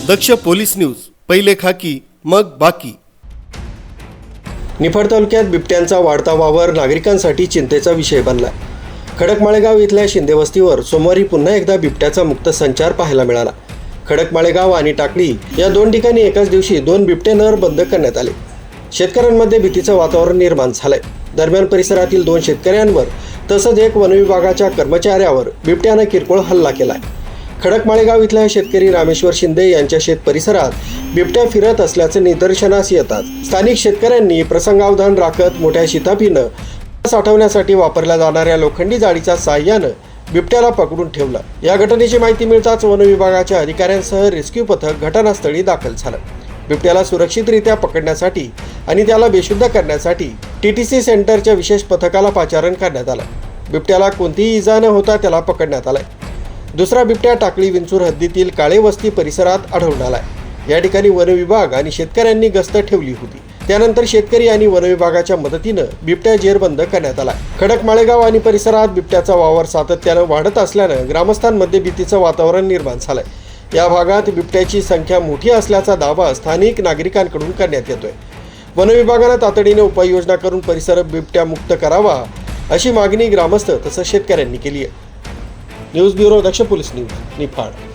दक्ष police news, पहिले खाकी मग बाकी। निफाड तालुक्यात बिबट्यांचा वाढता वावर नागरिकांसाठी चिंतेचा विषय बनला। खडकमाळेगाव इथल्या शिंदे वस्तीवर सोमवारी पुन्हा एकदा बिबट्याचा मुक्त संचार पाहायला मिळाला। खडकमाळेगाव आणि टाकळी या दोन ठिकाणी एकाच दिवशी दोन बिबटे नर बंद करण्यात आले। शेतकऱ्यांमध्ये भीतीचं वातावरण निर्माण झालंय। दरम्यान परिसरातील दोन शेतकऱ्यांवर तसंच एक वनविभागाच्या कर्मचाऱ्यावर बिबट्यानं किरकोळ हल्ला केलाय। खडकमाळेगाव इथल्या शेतकरी रामेश्वर शिंदे यांच्या शेत परिसरात बिबट्या फिरत असल्याचे निदर्शनास येतात स्थानिक शेतकऱ्यांनी प्रसंगावधान राखत मोठ्या शिताफीनं साठवण्यासाठी वापरल्या जाणाऱ्या लोखंडी जाळीच्या साहाय्यानं बिबट्याला पकडून ठेवलं। या घटनेची माहिती मिळताच वनविभागाच्या अधिकाऱ्यांसह रेस्क्यू पथक घटनास्थळी दाखल झालं। बिबट्याला सुरक्षितरित्या पकडण्यासाठी आणि त्याला बेशुद्ध करण्यासाठी TTC सेंटरच्या विशेष पथकाला पाचारण करण्यात आलं। बिबट्याला कोणतीही इजा न होता त्याला पकडण्यात आलं। दुसरा बिबट्या टाकळी विंचूर हद्दीतील काळे वस्ती परिसरात आढळून आलाय। या ठिकाणी वनविभाग आणि शेतकऱ्यांनी गस्त ठेवली होती। त्यानंतर शेतकरी आणि वनविभागाच्या मदतीनं बिबट्या जेरबंद करण्यात आला। खडकमाळेगाव आणि परिसरात बिबट्याचा वावर सातत्यानं वाढत असल्यानं ग्रामस्थांमध्ये भीतीचं वातावरण निर्माण झालंय। या भागात बिबट्याची संख्या मोठी असल्याचा दावा स्थानिक नागरिकांकडून करण्यात येतोय। वनविभागानं तातडीने उपाययोजना करून परिसर बिबट्या मुक्त करावा अशी मागणी ग्रामस्थ तसंच शेतकऱ्यांनी केली आहे। न्यूज ब्युरो, दक्ष पोलीस न्यूज, निफाड।